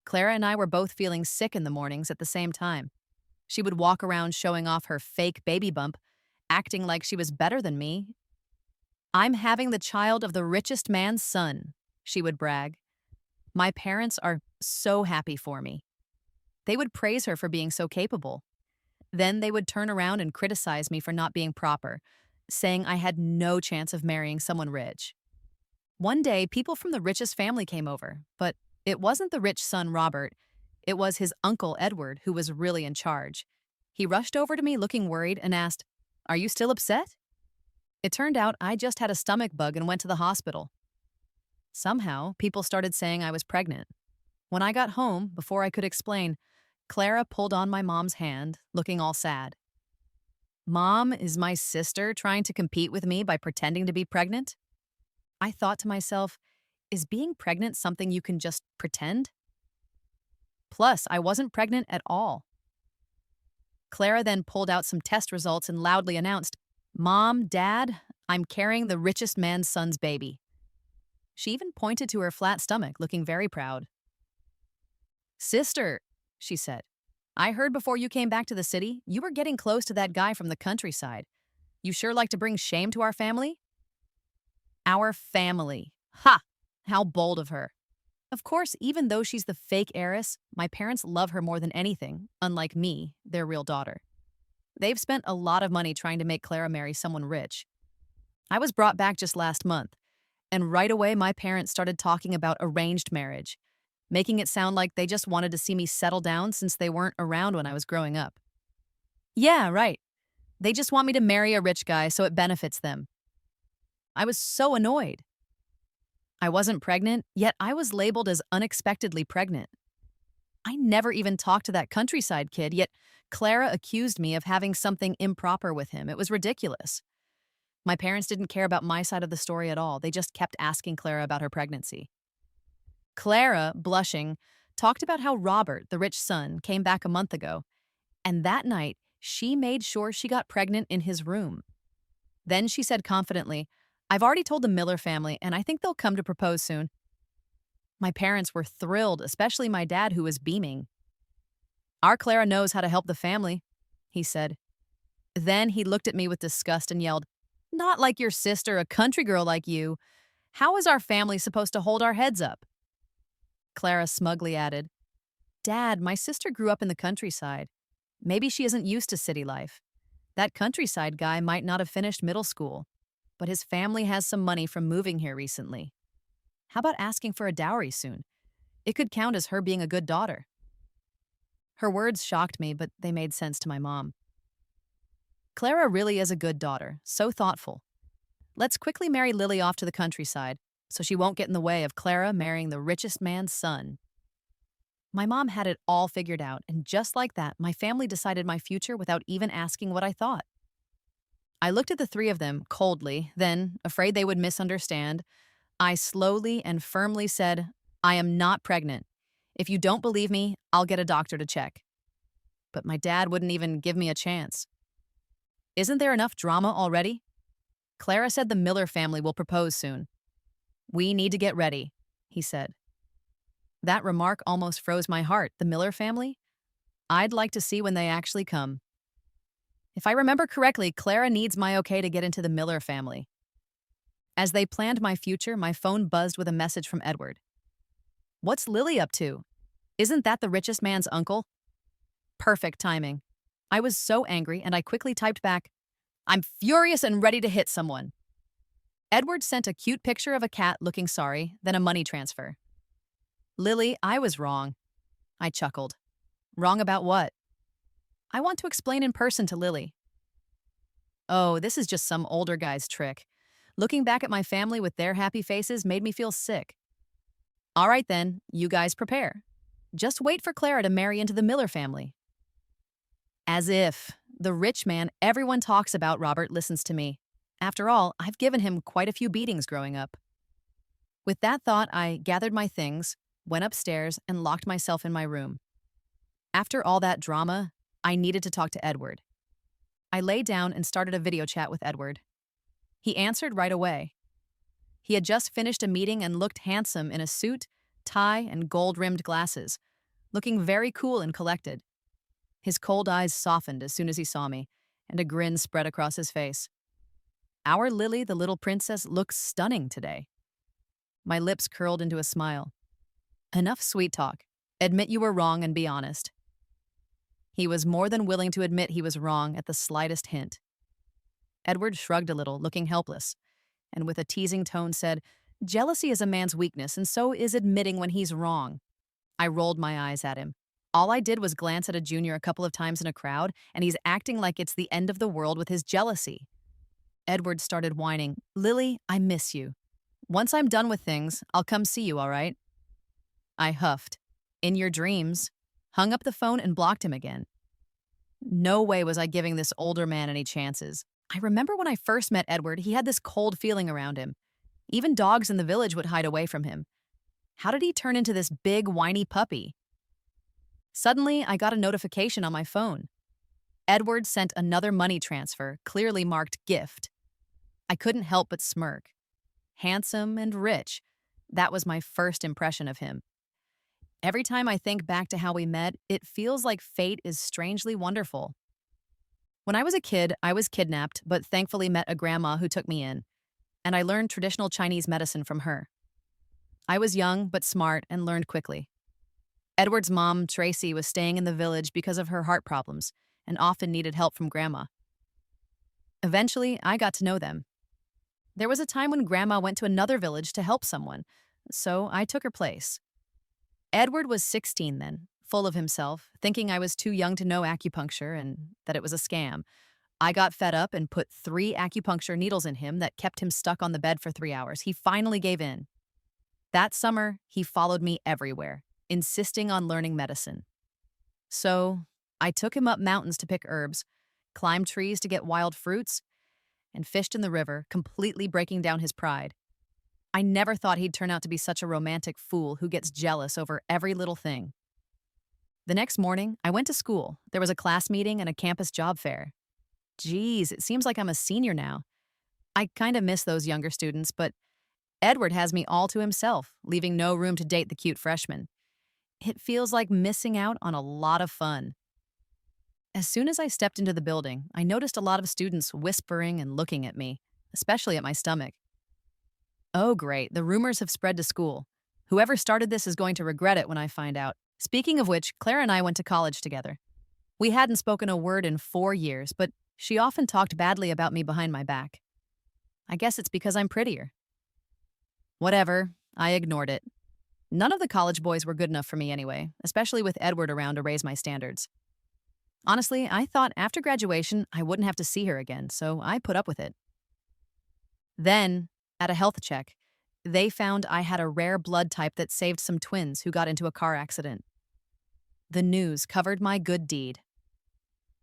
Clara and I were both feeling sick in the mornings at the same time. She would walk around showing off her fake baby bump, acting like she was better than me. "I'm having the child of the richest man's son," she would brag. "My parents are so happy for me." They would praise her for being so capable. Then they would turn around and criticize me for not being proper, saying I had no chance of marrying someone rich. One day, people from the richest family came over, but it wasn't the rich son, Robert. It was his uncle, Edward, who was really in charge. He rushed over to me looking worried and asked, "Are you still upset?" It turned out I just had a stomach bug and went to the hospital. Somehow, people started saying I was pregnant. When I got home, before I could explain, Clara pulled on my mom's hand, looking all sad. "Mom, is my sister trying to compete with me by pretending to be pregnant?" I thought to myself, is being pregnant something you can just pretend? Plus, I wasn't pregnant at all. Clara then pulled out some test results and loudly announced, "Mom, Dad, I'm carrying the richest man's son's baby." She even pointed to her flat stomach, looking very proud. "Sister," she said, "I heard before you came back to the city, you were getting close to that guy from the countryside. You sure like to bring shame to our family?" Our family. Ha! How bold of her. Of course, even though she's the fake heiress, my parents love her more than anything, unlike me, their real daughter. They've spent a lot of money trying to make Clara marry someone rich. I was brought back just last month, and right away my parents started talking about arranged marriage, making it sound like they just wanted to see me settle down since they weren't around when I was growing up. Yeah, right. They just want me to marry a rich guy so it benefits them. I was so annoyed. I wasn't pregnant, yet I was labeled as unexpectedly pregnant. I never even talked to that countryside kid, yet Clara accused me of having something improper with him. It was ridiculous. My parents didn't care about my side of the story at all. They just kept asking Clara about her pregnancy. Clara, blushing, talked about how Robert, the rich son, came back a month ago, and that night she made sure she got pregnant in his room. Then she said confidently, "I've already told the Miller family, and I think they'll come to propose soon." My parents were thrilled, especially my dad, who was beaming. "Our Clara knows how to help the family," he said. Then he looked at me with disgust and yelled, "Not like your sister, a country girl like you. How is our family supposed to hold our heads up?" Clara smugly added, "Dad, my sister grew up in the countryside. Maybe she isn't used to city life. That countryside guy might not have finished middle school, but his family has some money from moving here recently. How about asking for a dowry soon? It could count as her being a good daughter." Her words shocked me, but they made sense to my mom. Clara really is a good daughter, so thoughtful. Let's quickly marry Lily off to the countryside, so she won't get in the way of Clara marrying the richest man's son. My mom had it all figured out, and just like that, my family decided my future without even asking what I thought. I looked at the three of them coldly, then, afraid they would misunderstand, I slowly and firmly said, "I am not pregnant. If you don't believe me, I'll get a doctor to check." But my dad wouldn't even give me a chance. "Isn't there enough drama already? Clara said the Miller family will propose soon. We need to get ready," he said. That remark almost froze my heart. The Miller family? I'd like to see when they actually come. If I remember correctly, Clara needs my okay to get into the Miller family. As they planned my future, my phone buzzed with a message from Edward. "What's Lily up to? Isn't that the richest man's uncle?" Perfect timing. I was so angry, and I quickly typed back, "I'm furious and ready to hit someone." Edward sent a cute picture of a cat looking sorry, then a money transfer. "Lily, I was wrong." I chuckled. "Wrong about what?" "I want to explain in person to Lily." Oh, this is just some older guy's trick. Looking back at my family with their happy faces made me feel sick. "All right then, you guys prepare. Just wait for Clara to marry into the Miller family." As if the rich man everyone talks about, Robert, listens to me. After all, I've given him quite a few beatings growing up. With that thought, I gathered my things, went upstairs, and locked myself in my room. After all that drama, I needed to talk to Edward. I lay down and started a video chat with Edward. He answered right away. He had just finished a meeting and looked handsome in a suit, tie, and gold-rimmed glasses, looking very cool and collected. His cold eyes softened as soon as he saw me, and a grin spread across his face. Our Lily, the little princess, looks stunning today. My lips curled into a smile. Enough sweet talk. Admit you were wrong and be honest. He was more than willing to admit he was wrong at the slightest hint. Edward shrugged a little, looking helpless, and with a teasing tone said, "Jealousy is a man's weakness, and so is admitting when he's wrong." I rolled my eyes at him. All I did was glance at a junior a couple of times in a crowd, and he's acting like it's the end of the world with his jealousy. Edward started whining, "Lily, I miss you. Once I'm done with things, I'll come see you, all right?" I huffed. "In your dreams," hung up the phone and blocked him again. No way was I giving this older man any chances. I remember when I first met Edward, he had this cold feeling around him. Even dogs in the village would hide away from him. How did he turn into this big, whiny puppy? Suddenly, I got a notification on my phone. Edward sent another money transfer, clearly marked gift. I couldn't help but smirk. Handsome and rich. That was my first impression of him. Every time I think back to how we met, it feels like fate is strangely wonderful. When I was a kid, I was kidnapped, but thankfully met a grandma who took me in, and I learned traditional Chinese medicine from her. I was young but smart and learned quickly. Edward's mom, Tracy, was staying in the village because of her heart problems and often needed help from Grandma. Eventually, I got to know them. There was a time when Grandma went to another village to help someone, so I took her place. Edward was 16 then, full of himself, thinking I was too young to know acupuncture and that it was a scam. I got fed up and put 3 acupuncture needles in him that kept him stuck on the bed for 3 hours. He finally gave in. That summer, he followed me everywhere, insisting on learning medicine. So, I took him up mountains to pick herbs, climbed trees to get wild fruits, and fished in the river, completely breaking down his pride. I never thought he'd turn out to be such a romantic fool who gets jealous over every little thing. The next morning, I went to school. There was a class meeting and a campus job fair. Geez, it seems like I'm a senior now. I kind of miss those younger students, but Edward has me all to himself, leaving no room to date the cute freshman. It feels like missing out on a lot of fun. As soon as I stepped into the building, I noticed a lot of students whispering and looking at me, especially at my stomach. Oh, great, the rumors have spread to school. Whoever started this is going to regret it when I find out. Speaking of which, Clara and I went to college together. We hadn't spoken a word in 4 years, but she often talked badly about me behind my back. I guess it's because I'm prettier. Whatever, I ignored it. None of the college boys were good enough for me anyway, especially with Edward around to raise my standards. Honestly, I thought after graduation I wouldn't have to see her again, so I put up with it. Then, at a health check, they found I had a rare blood type that saved some twins who got into a car accident. The news covered my good deed.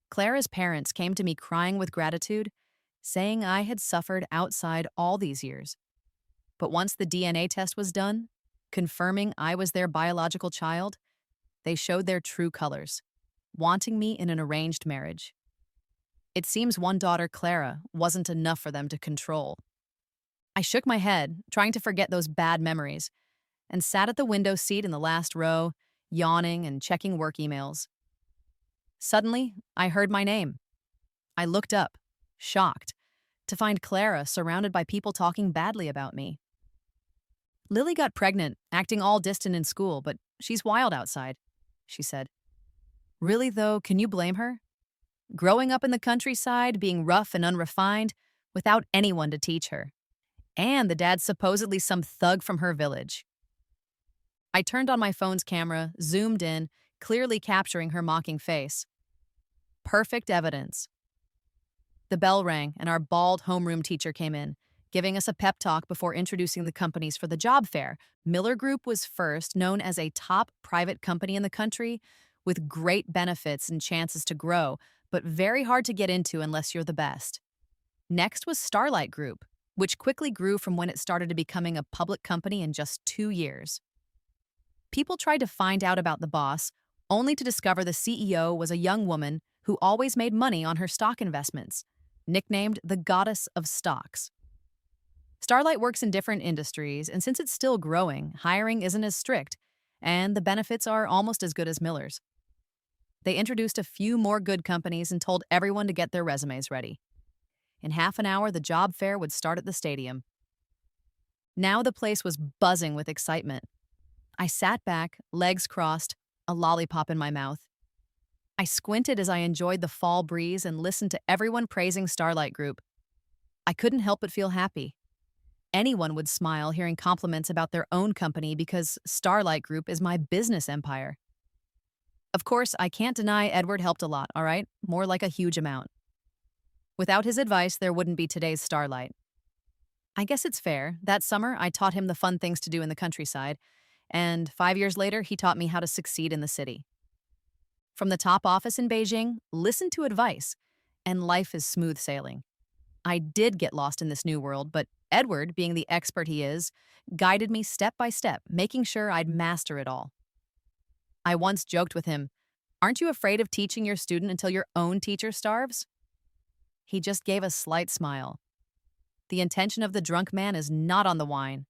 Clara's parents came to me crying with gratitude, saying I had suffered outside all these years. But once the DNA test was done, confirming I was their biological child, they showed their true colors, wanting me in an arranged marriage. It seems one daughter, Clara, wasn't enough for them to control. I shook my head, trying to forget those bad memories, and sat at the window seat in the last row, yawning and checking work emails. Suddenly, I heard my name. I looked up, shocked, to find Clara surrounded by people talking badly about me. "Lily got pregnant, acting all distant in school, but she's wild outside," she said. Really, though, can you blame her? Growing up in the countryside, being rough and unrefined, without anyone to teach her. And the dad's supposedly some thug from her village. I turned on my phone's camera, zoomed in, clearly capturing her mocking face. Perfect evidence. The bell rang, and our bald homeroom teacher came in, giving us a pep talk before introducing the companies for the job fair. Miller Group was first, known as a top private company in the country, with great benefits and chances to grow, but very hard to get into unless you're the best. Next was Starlight Group, which quickly grew from when it started to becoming a public company in just 2 years. People tried to find out about the boss, only to discover the CEO was a young woman who always made money on her stock investments, nicknamed the Goddess of Stocks. Starlight works in different industries, and since it's still growing, hiring isn't as strict, and the benefits are almost as good as Miller's. They introduced a few more good companies and told everyone to get their resumes ready. In half an hour, the job fair would start at the stadium. Now the place was buzzing with excitement. I sat back, legs crossed, a lollipop in my mouth. I squinted as I enjoyed the fall breeze and listened to everyone praising Starlight Group. I couldn't help but feel happy. Anyone would smile hearing compliments about their own company because Starlight Group is my business empire. Of course, I can't deny Edward helped a lot, all right? More like a huge amount. Without his advice, there wouldn't be today's Starlight. I guess it's fair. That summer, I taught him the fun things to do in the countryside, and 5 years later, he taught me how to succeed in the city. From the top office in Beijing, listen to advice, and life is smooth sailing. I did get lost in this new world, but Edward, being the expert he is, guided me step by step, making sure I'd master it all. I once joked with him, "Aren't you afraid of teaching your student until your own teacher starves?" He just gave a slight smile. The intention of the drunk man is not on the wine.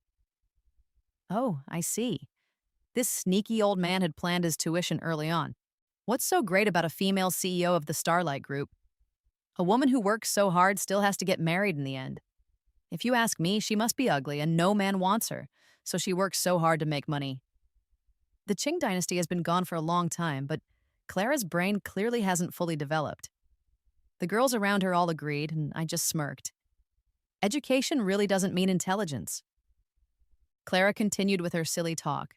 Oh, I see. This sneaky old man had planned his tuition early on. What's so great about a female CEO of the Starlight Group? A woman who works so hard still has to get married in the end. If you ask me, she must be ugly and no man wants her, so she works so hard to make money. The Qing dynasty has been gone for a long time, but Clara's brain clearly hasn't fully developed. The girls around her all agreed, and I just smirked. Education really doesn't mean intelligence. Clara continued with her silly talk.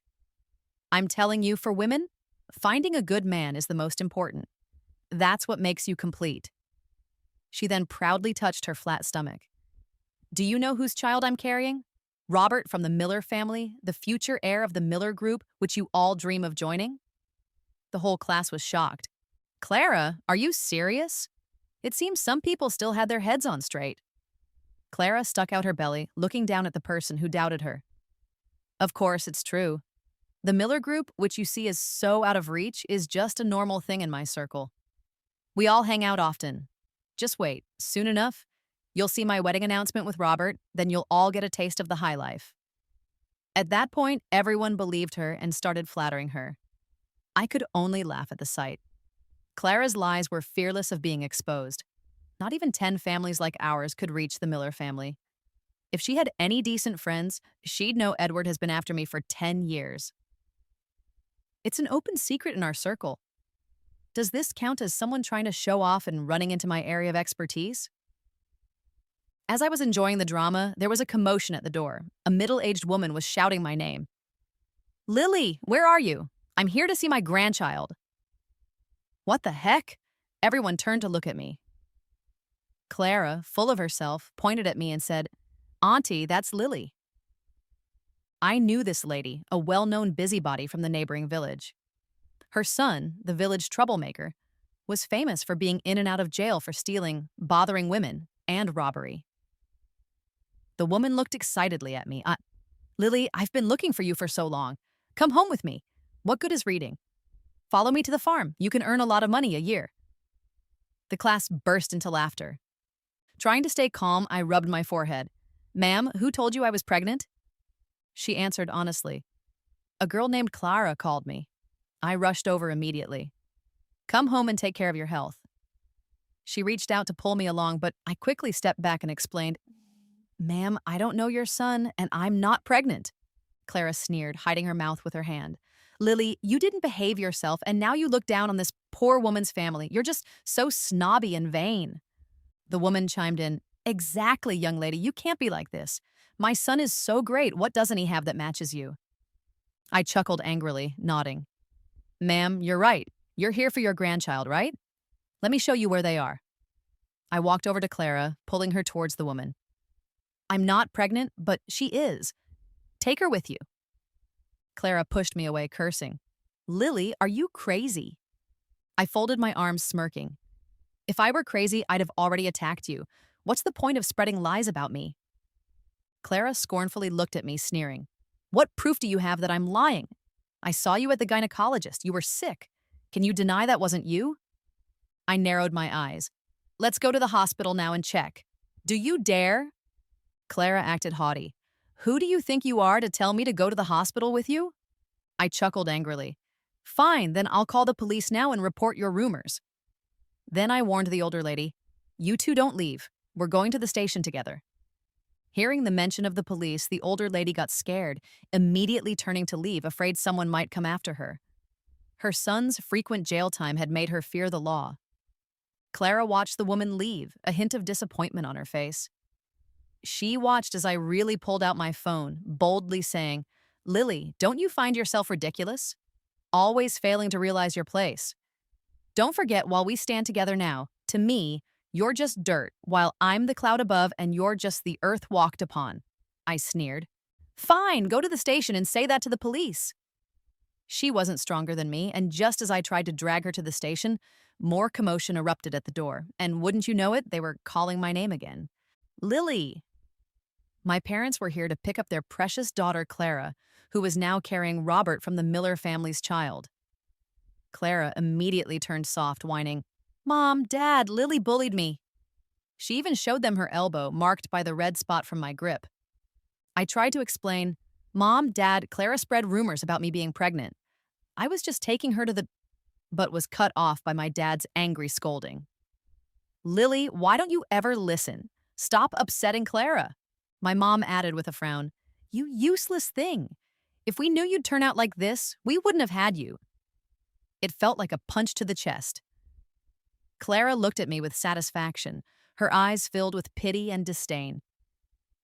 I'm telling you, for women, finding a good man is the most important. That's what makes you complete. She then proudly touched her flat stomach. Do you know whose child I'm carrying? Robert from the Miller family, the future heir of the Miller Group, which you all dream of joining? The whole class was shocked. Clara, are you serious? It seems some people still had their heads on straight. Clara stuck out her belly, looking down at the person who doubted her. Of course, it's true. The Miller Group, which you see is so out of reach, is just a normal thing in my circle. We all hang out often. Just wait. Soon enough, you'll see my wedding announcement with Robert, then you'll all get a taste of the high life. At that point, everyone believed her and started flattering her. I could only laugh at the sight. Clara's lies were fearless of being exposed. Not even 10 families like ours could reach the Miller family. If she had any decent friends, she'd know Edward has been after me for 10 years. It's an open secret in our circle. Does this count as someone trying to show off and running into my area of expertise? As I was enjoying the drama, there was a commotion at the door. A middle-aged woman was shouting my name. Lily, where are you? I'm here to see my grandchild. What the heck? Everyone turned to look at me. Clara, full of herself, pointed at me and said, Auntie, that's Lily. I knew this lady, a well-known busybody from the neighboring village. Her son, the village troublemaker, was famous for being in and out of jail for stealing, bothering women, and robbery. The woman looked excitedly at me. Lily, I've been looking for you for so long. Come home with me. What good is reading? Follow me to the farm. You can earn a lot of money a year. The class burst into laughter. Trying to stay calm, I rubbed my forehead. Ma'am, who told you I was pregnant? She answered honestly. A girl named Clara called me. I rushed over immediately. Come home and take care of your health. She reached out to pull me along, but I quickly stepped back and explained, Ma'am, I don't know your son, and I'm not pregnant. Clara sneered, hiding her mouth with her hand. Lily, you didn't behave yourself, and now you look down on this poor woman's family. You're just so snobby and vain. The woman chimed in, Exactly, young lady, you can't be like this. My son is so great, what doesn't he have that matches you? I chuckled angrily, nodding. Ma'am, you're right. You're here for your grandchild, right? Let me show you where they are. I walked over to Clara, pulling her towards the woman. I'm not pregnant, but she is. Take her with you. Clara pushed me away, cursing. Lily, are you crazy? I folded my arms, smirking. If I were crazy, I'd have already attacked you. What's the point of spreading lies about me? Clara scornfully looked at me, sneering. What proof do you have that I'm lying? I saw you at the gynecologist. You were sick. Can you deny that wasn't you? I narrowed my eyes. Let's go to the hospital now and check. Do you dare? Clara acted haughty. Who do you think you are to tell me to go to the hospital with you? I chuckled angrily. Fine, then I'll call the police now and report your rumors. Then I warned the older lady, you two don't leave. We're going to the station together. Hearing the mention of the police, the older lady got scared, immediately turning to leave, afraid someone might come after her. Her son's frequent jail time had made her fear the law. Clara watched the woman leave, a hint of disappointment on her face. She watched as I really pulled out my phone, boldly saying, Lily, don't you find yourself ridiculous? Always failing to realize your place. Don't forget, while we stand together now, to me, you're just dirt, while I'm the cloud above and you're just the earth walked upon. I sneered. Fine, go to the station and say that to the police. She wasn't stronger than me, and just as I tried to drag her to the station, more commotion erupted at the door, and wouldn't you know it, they were calling my name again. Lily! My parents were here to pick up their precious daughter, Clara, who was now carrying Robert from the Miller family's child. Clara immediately turned soft, whining, Mom, Dad, Lily bullied me. She even showed them her elbow, marked by the red spot from my grip. I tried to explain, Mom, Dad, Clara spread rumors about me being pregnant. I was just taking her to the... but was cut off by my dad's angry scolding. Lily, why don't you ever listen? Stop upsetting Clara. My mom added with a frown, You useless thing. If we knew you'd turn out like this, we wouldn't have had you. It felt like a punch to the chest. Clara looked at me with satisfaction, her eyes filled with pity and disdain.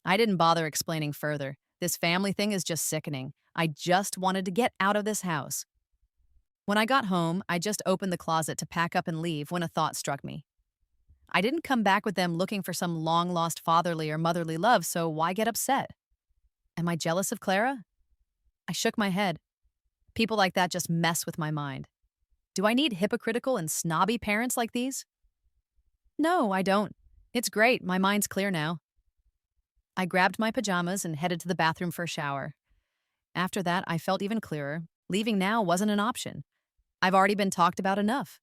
I didn't bother explaining further. This family thing is just sickening. I just wanted to get out of this house. When I got home, I just opened the closet to pack up and leave when a thought struck me. I didn't come back with them looking for some long-lost fatherly or motherly love, so why get upset? Am I jealous of Clara? I shook my head. People like that just mess with my mind. Do I need hypocritical and snobby parents like these? No, I don't. It's great. My mind's clear now. I grabbed my pajamas and headed to the bathroom for a shower. After that, I felt even clearer. Leaving now wasn't an option. I've already been talked about enough.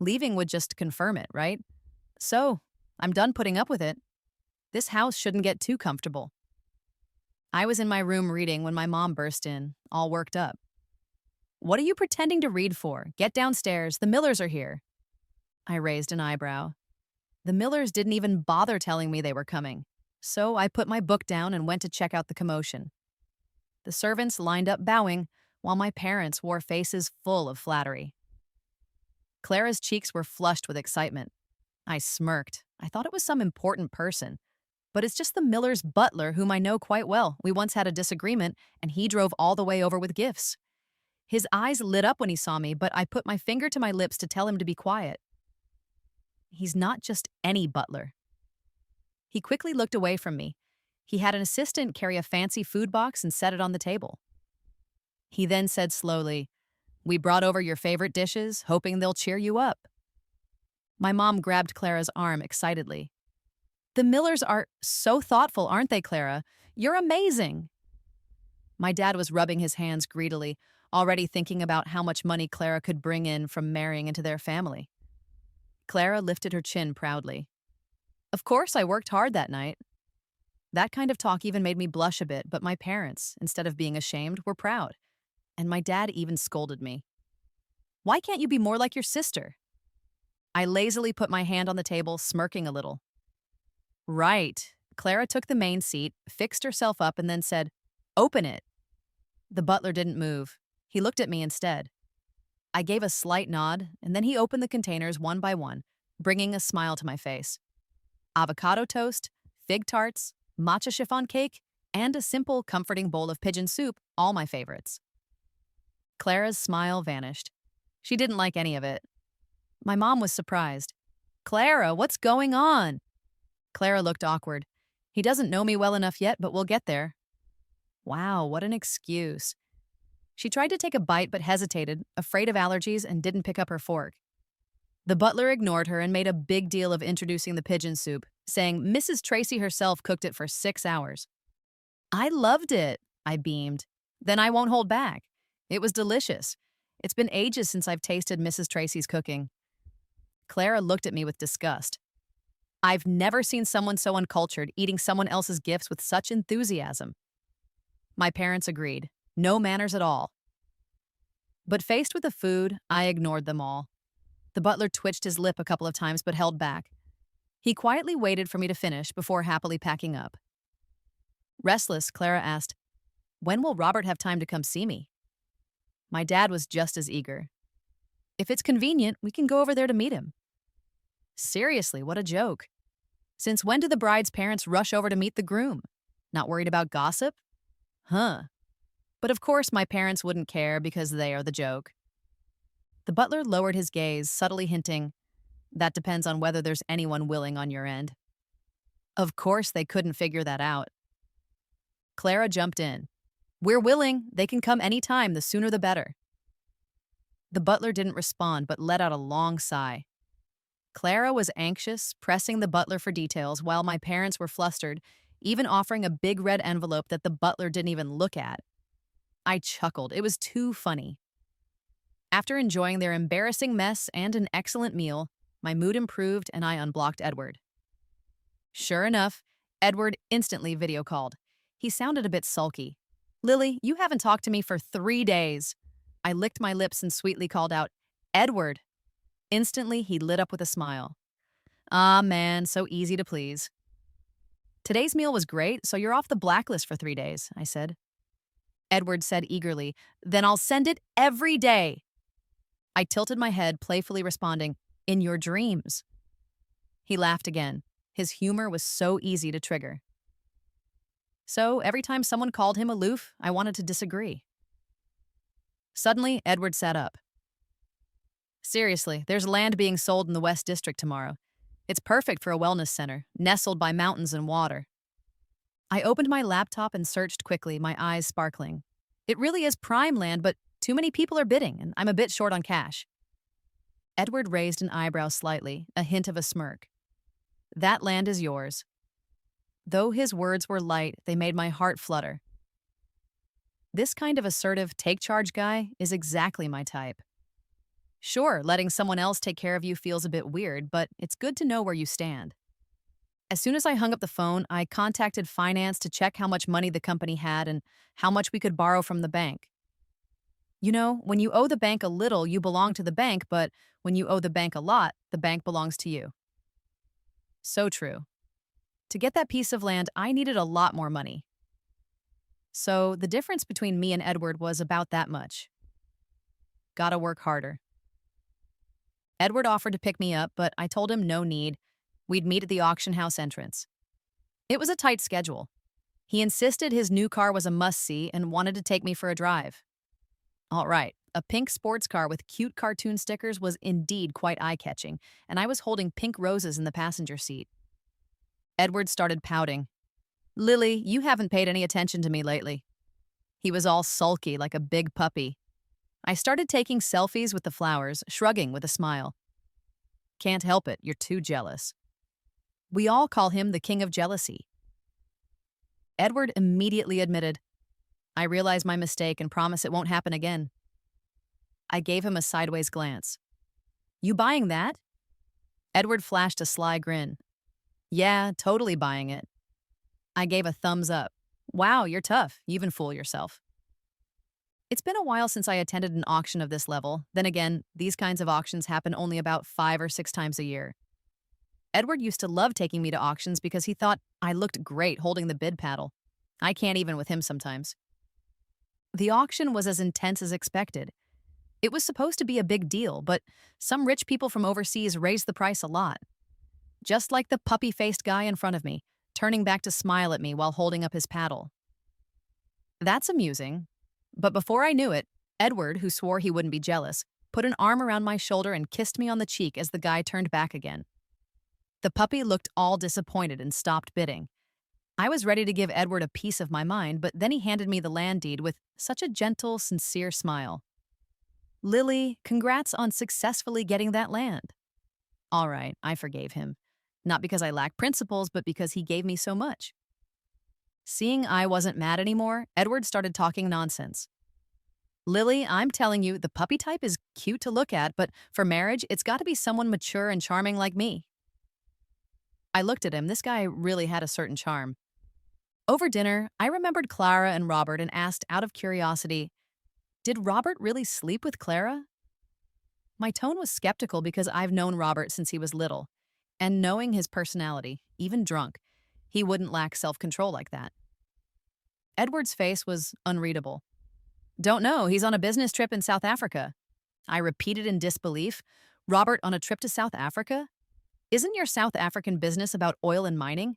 Leaving would just confirm it, right? So, I'm done putting up with it. This house shouldn't get too comfortable. I was in my room reading when my mom burst in, all worked up. What are you pretending to read for? Get downstairs. The Millers are here. I raised an eyebrow. The Millers didn't even bother telling me they were coming. So I put my book down and went to check out the commotion. The servants lined up bowing, while my parents wore faces full of flattery. Clara's cheeks were flushed with excitement. I smirked. I thought it was some important person. But it's just the Miller's butler, whom I know quite well. We once had a disagreement, and he drove all the way over with gifts. His eyes lit up when he saw me, but I put my finger to my lips to tell him to be quiet. He's not just any butler. He quickly looked away from me. He had an assistant carry a fancy food box and set it on the table. He then said slowly, We brought over your favorite dishes, hoping they'll cheer you up. My mom grabbed Clara's arm excitedly. The Millers are so thoughtful, aren't they, Clara? You're amazing. My dad was rubbing his hands greedily, already thinking about how much money Clara could bring in from marrying into their family. Clara lifted her chin proudly. Of course, I worked hard that night. That kind of talk even made me blush a bit, but my parents, instead of being ashamed, were proud. And my dad even scolded me. Why can't you be more like your sister? I lazily put my hand on the table, smirking a little. Right. Clara took the main seat, fixed herself up, and then said, Open it. The butler didn't move. He looked at me instead. I gave a slight nod, and then he opened the containers one by one, bringing a smile to my face. Avocado toast, fig tarts, matcha chiffon cake, and a simple, comforting bowl of pigeon soup, all my favorites. Clara's smile vanished. She didn't like any of it. My mom was surprised. Clara, what's going on? Clara looked awkward. He doesn't know me well enough yet, but we'll get there. Wow, what an excuse. She tried to take a bite but hesitated, afraid of allergies, and didn't pick up her fork. The butler ignored her and made a big deal of introducing the pigeon soup, saying Mrs. Tracy herself cooked it for 6 hours. I loved it, I beamed. Then I won't hold back. It was delicious. It's been ages since I've tasted Mrs. Tracy's cooking. Clara looked at me with disgust. I've never seen someone so uncultured eating someone else's gifts with such enthusiasm. My parents agreed. No manners at all. But faced with the food, I ignored them all. The butler twitched his lip a couple of times but held back. He quietly waited for me to finish before happily packing up. Restless, Clara asked, "When will Robert have time to come see me?" My dad was just as eager. "If it's convenient, we can go over there to meet him." Seriously, what a joke. Since when do the bride's parents rush over to meet the groom? Not worried about gossip? Huh. But of course, my parents wouldn't care because they are the joke. The butler lowered his gaze, subtly hinting, "That depends on whether there's anyone willing on your end." Of course, they couldn't figure that out. Clara jumped in. "We're willing. They can come any time, the sooner the better." The butler didn't respond but let out a long sigh. Clara was anxious, pressing the butler for details, while my parents were flustered, even offering a big red envelope that the butler didn't even look at. I chuckled. It was too funny. After enjoying their embarrassing mess and an excellent meal, my mood improved and I unblocked Edward. Sure enough, Edward instantly video called. He sounded a bit sulky. "Lily, you haven't talked to me for 3 days." I licked my lips and sweetly called out, "Edward." Instantly, he lit up with a smile. "Ah, man, so easy to please." "Today's meal was great, so you're off the blacklist for 3 days," I said. Edward said eagerly, "Then I'll send it every day." I tilted my head, playfully responding, "In your dreams." He laughed again. His humor was so easy to trigger. So every time someone called him aloof, I wanted to disagree. Suddenly, Edward sat up. "Seriously, there's land being sold in the West District tomorrow. It's perfect for a wellness center, nestled by mountains and water." I opened my laptop and searched quickly, my eyes sparkling. It really is prime land, but too many people are bidding, and I'm a bit short on cash. Edward raised an eyebrow slightly, a hint of a smirk. "That land is yours." Though his words were light, they made my heart flutter. This kind of assertive, take-charge guy is exactly my type. Sure, letting someone else take care of you feels a bit weird, but it's good to know where you stand. As soon as I hung up the phone, I contacted finance to check how much money the company had and how much we could borrow from the bank. You know, when you owe the bank a little, you belong to the bank, but when you owe the bank a lot, the bank belongs to you. So true. To get that piece of land, I needed a lot more money. So the difference between me and Edward was about that much. Gotta work harder. Edward offered to pick me up, but I told him no need. We'd meet at the auction house entrance. It was a tight schedule. He insisted his new car was a must-see and wanted to take me for a drive. All right, a pink sports car with cute cartoon stickers was indeed quite eye-catching, and I was holding pink roses in the passenger seat. Edward started pouting. "Lily, you haven't paid any attention to me lately." He was all sulky like a big puppy. I started taking selfies with the flowers, shrugging with a smile. "Can't help it, you're too jealous." We all call him the king of jealousy. Edward immediately admitted, "I realize my mistake and promise it won't happen again." I gave him a sideways glance. "You buying that?" Edward flashed a sly grin. "Yeah, totally buying it." I gave a thumbs up. "Wow, you're tough. You even fool yourself." It's been a while since I attended an auction of this level. Then again, these kinds of auctions happen only about 5 or 6 times a year. Edward used to love taking me to auctions because he thought I looked great holding the bid paddle. I can't even with him sometimes. The auction was as intense as expected. It was supposed to be a big deal, but some rich people from overseas raised the price a lot. Just like the puppy-faced guy in front of me, turning back to smile at me while holding up his paddle. That's amusing. But before I knew it, Edward, who swore he wouldn't be jealous, put an arm around my shoulder and kissed me on the cheek as the guy turned back again. The puppy looked all disappointed and stopped bidding. I was ready to give Edward a piece of my mind, but then he handed me the land deed with such a gentle, sincere smile. "Lily, congrats on successfully getting that land." All right, I forgave him. Not because I lack principles, but because he gave me so much. Seeing I wasn't mad anymore, Edward started talking nonsense. "Lily, I'm telling you, the puppy type is cute to look at, but for marriage, it's got to be someone mature and charming like me." I looked at him. This guy really had a certain charm. Over dinner, I remembered Clara and Robert and asked out of curiosity, Did Robert really sleep with Clara? My tone was skeptical because I've known Robert since he was little. And knowing his personality, even drunk, he wouldn't lack self control like that. Edward's face was unreadable. Don't know, he's on a business trip in South Africa. I repeated in disbelief. Robert on a trip to South Africa? Isn't your South African business about oil and mining?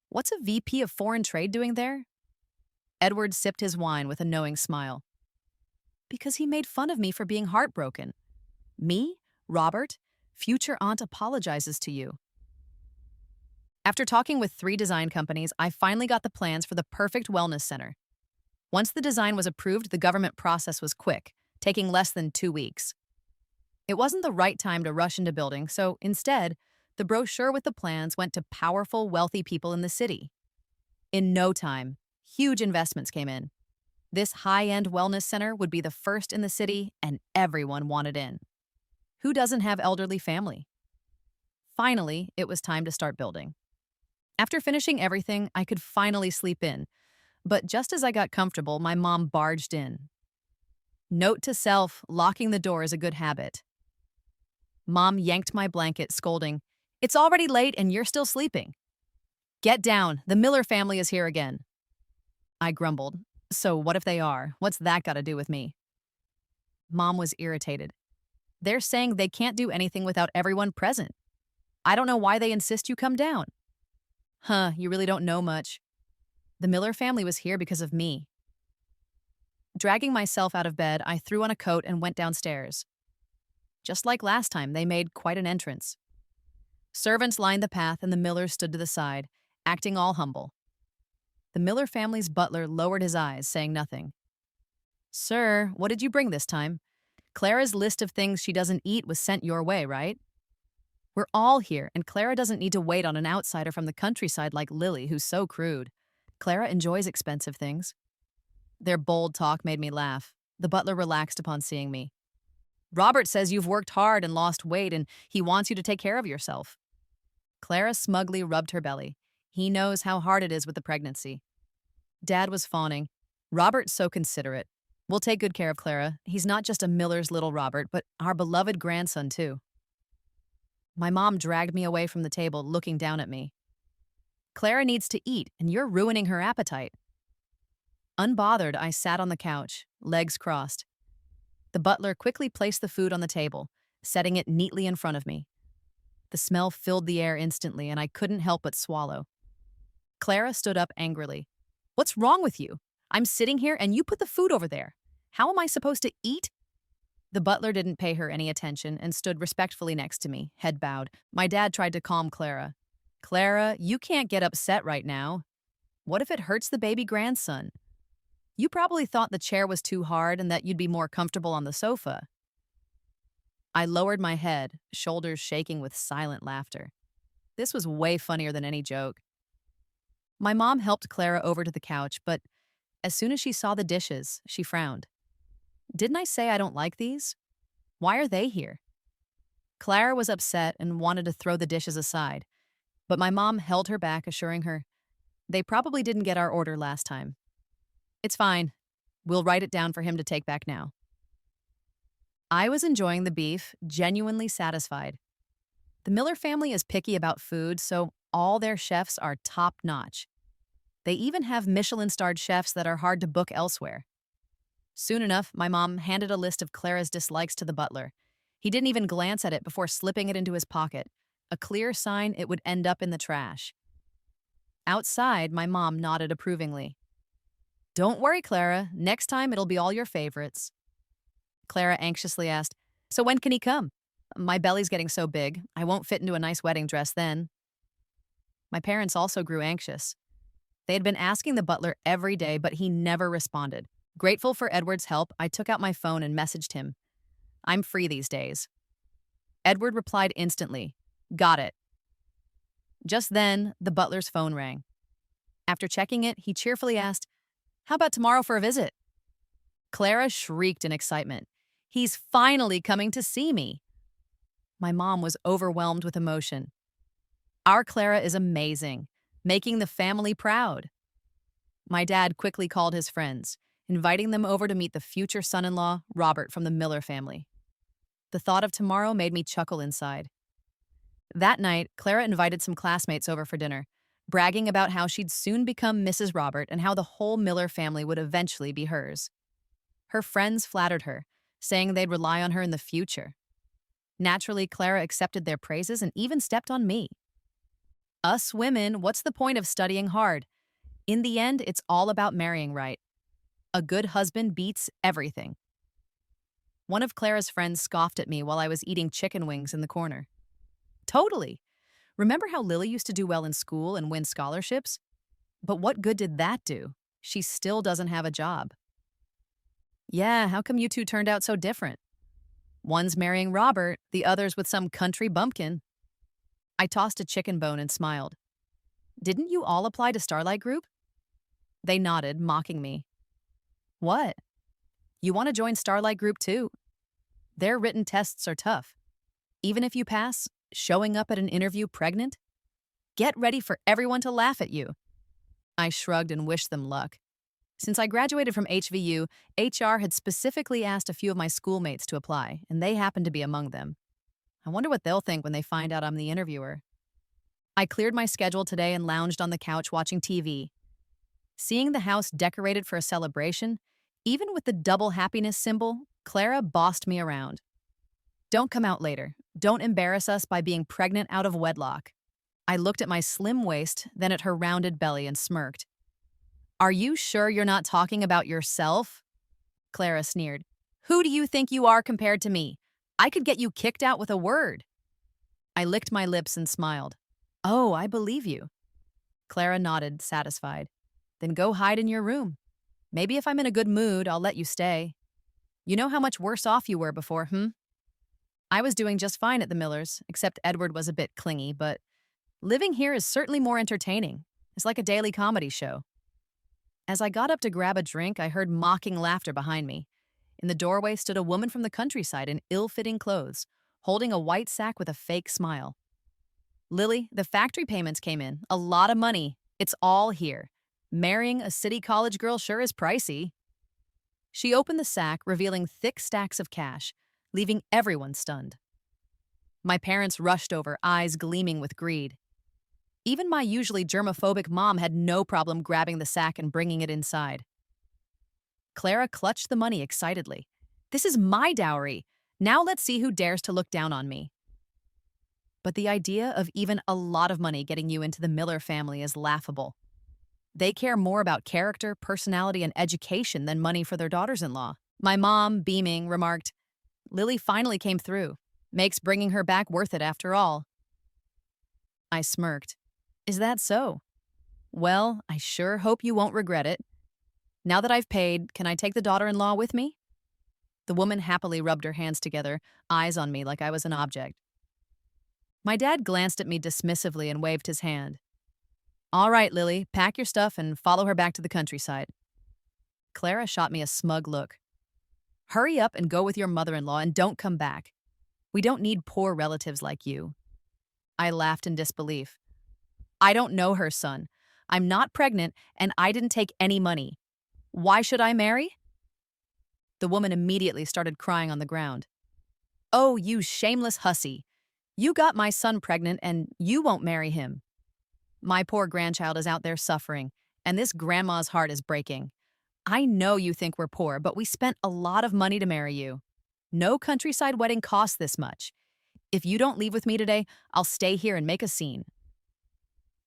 What's a VP of foreign trade doing there? Edward sipped his wine with a knowing smile. Because he made fun of me for being heartbroken. Me, Robert, future aunt apologizes to you. After talking with 3 design companies, I finally got the plans for the perfect wellness center. Once the design was approved, the government process was quick, taking less than 2 weeks. It wasn't the right time to rush into building, so instead, the brochure with the plans went to powerful, wealthy people in the city. In no time, huge investments came in. This high-end wellness center would be the first in the city, and everyone wanted in. Who doesn't have elderly family? Finally, it was time to start building. After finishing everything, I could finally sleep in. But just as I got comfortable, my mom barged in. Note to self, locking the door is a good habit. Mom yanked my blanket, scolding, "It's already late and you're still sleeping. Get down, the Miller family is here again." I grumbled, "So what if they are? What's that got to do with me?" Mom was irritated. "They're saying they can't do anything without everyone present. I don't know why they insist you come down." "Huh, you really don't know much. The Miller family was here because of me." Dragging myself out of bed, I threw on a coat and went downstairs. Just like last time, they made quite an entrance. Servants lined the path and the Millers stood to the side, acting all humble. The Miller family's butler lowered his eyes, saying nothing. "Sir, what did you bring this time? Clara's list of things she doesn't eat was sent your way, right? We're all here, and Clara doesn't need to wait on an outsider from the countryside like Lily, who's so crude. Clara enjoys expensive things." Their bold talk made me laugh. The butler relaxed upon seeing me. "Robert says you've worked hard and lost weight, and he wants you to take care of yourself." Clara smugly rubbed her belly. He knows how hard it is with the pregnancy. Dad was fawning. "Robert's so considerate. We'll take good care of Clara. He's not just a Miller's little Robert, but our beloved grandson, too." My mom dragged me away from the table, looking down at me. "Clara needs to eat, and you're ruining her appetite." Unbothered, I sat on the couch, legs crossed. The butler quickly placed the food on the table, setting it neatly in front of me. The smell filled the air instantly, and I couldn't help but swallow. Clara stood up angrily. "What's wrong with you? I'm sitting here and you put the food over there. How am I supposed to eat?" The butler didn't pay her any attention and stood respectfully next to me, head bowed. My dad tried to calm Clara. "Clara, you can't get upset right now. What if it hurts the baby grandson? You probably thought the chair was too hard and that you'd be more comfortable on the sofa." I lowered my head, shoulders shaking with silent laughter. This was way funnier than any joke. My mom helped Clara over to the couch, but as soon as she saw the dishes, she frowned. "Didn't I say I don't like these? Why are they here?" Clara was upset and wanted to throw the dishes aside, but my mom held her back, assuring her, "They probably didn't get our order last time. It's fine. We'll write it down for him to take back now." I was enjoying the beef, genuinely satisfied. The Miller family is picky about food, so all their chefs are top-notch. They even have Michelin-starred chefs that are hard to book elsewhere. Soon enough, my mom handed a list of Clara's dislikes to the butler. He didn't even glance at it before slipping it into his pocket, a clear sign it would end up in the trash. Outside, my mom nodded approvingly. "Don't worry, Clara. Next time it'll be all your favorites." Clara anxiously asked, "So when can he come? My belly's getting so big, I won't fit into a nice wedding dress then." My parents also grew anxious. They had been asking the butler every day, but he never responded. Grateful for Edward's help, I took out my phone and messaged him. "I'm free these days." Edward replied instantly, "Got it." Just then, the butler's phone rang. After checking it, he cheerfully asked, "How about tomorrow for a visit?" Clara shrieked in excitement. "He's finally coming to see me." My mom was overwhelmed with emotion. Our Clara is amazing, making the family proud. My dad quickly called his friends. inviting them over to meet the future son-in-law, Robert, from the Miller family. The thought of tomorrow made me chuckle inside. That night, Clara invited some classmates over for dinner, bragging about how she'd soon become Mrs. Robert and how the whole Miller family would eventually be hers. Her friends flattered her, saying they'd rely on her in the future. Naturally, Clara accepted their praises and even stepped on me. Us women, what's the point of studying hard? In the end, it's all about marrying right. A good husband beats everything. One of Clara's friends scoffed at me while I was eating chicken wings in the corner. Totally. Remember how Lily used to do well in school and win scholarships? But what good did that do? She still doesn't have a job. Yeah, how come you two turned out so different? One's marrying Robert, the other's with some country bumpkin. I tossed a chicken bone and smiled. Didn't you all apply to Starlight Group? They nodded, mocking me. What? You want to join Starlight Group too? Their written tests are tough. Even if you pass, showing up at an interview pregnant? Get ready for everyone to laugh at you. I shrugged and wished them luck. Since I graduated from HVU, HR had specifically asked a few of my schoolmates to apply, and they happened to be among them. I wonder what they'll think when they find out I'm the interviewer. I cleared my schedule today and lounged on the couch watching TV. Seeing the house decorated for a celebration, even with the double happiness symbol, Clara bossed me around. Don't come out later. Don't embarrass us by being pregnant out of wedlock. I looked at my slim waist, then at her rounded belly and smirked. Are you sure you're not talking about yourself? Clara sneered. Who do you think you are compared to me? I could get you kicked out with a word. I licked my lips and smiled. Oh, I believe you. Clara nodded, satisfied. Then go hide in your room. Maybe if I'm in a good mood, I'll let you stay. You know how much worse off you were before, I was doing just fine at the Millers, except Edward was a bit clingy, but living here is certainly more entertaining. It's like a daily comedy show. As I got up to grab a drink, I heard mocking laughter behind me. In the doorway stood a woman from the countryside in ill-fitting clothes, holding a white sack with a fake smile. Lily, the factory payments came in. A lot of money. It's all here. Marrying a city college girl sure is pricey. She opened the sack, revealing thick stacks of cash, leaving everyone stunned. My parents rushed over, eyes gleaming with greed. Even my usually germophobic mom had no problem grabbing the sack and bringing it inside. Clara clutched the money excitedly. This is my dowry. Now let's see who dares to look down on me. But the idea of even a lot of money getting you into the Miller family is laughable. They care more about character, personality, and education than money for their daughters-in-law. My mom, beaming, remarked, Lily finally came through. Makes bringing her back worth it after all. I smirked. Is that so? Well, I sure hope you won't regret it. Now that I've paid, can I take the daughter-in-law with me? The woman happily rubbed her hands together, eyes on me like I was an object. My dad glanced at me dismissively and waved his hand. All right, Lily, pack your stuff and follow her back to the countryside. Clara shot me a smug look. Hurry up and go with your mother-in-law and don't come back. We don't need poor relatives like you. I laughed in disbelief. I don't know her, son. I'm not pregnant and I didn't take any money. Why should I marry? The woman immediately started crying on the ground. Oh, you shameless hussy. You got my son pregnant and you won't marry him. My poor grandchild is out there suffering, and this grandma's heart is breaking. I know you think we're poor, but we spent a lot of money to marry you. No countryside wedding costs this much. If you don't leave with me today, I'll stay here and make a scene.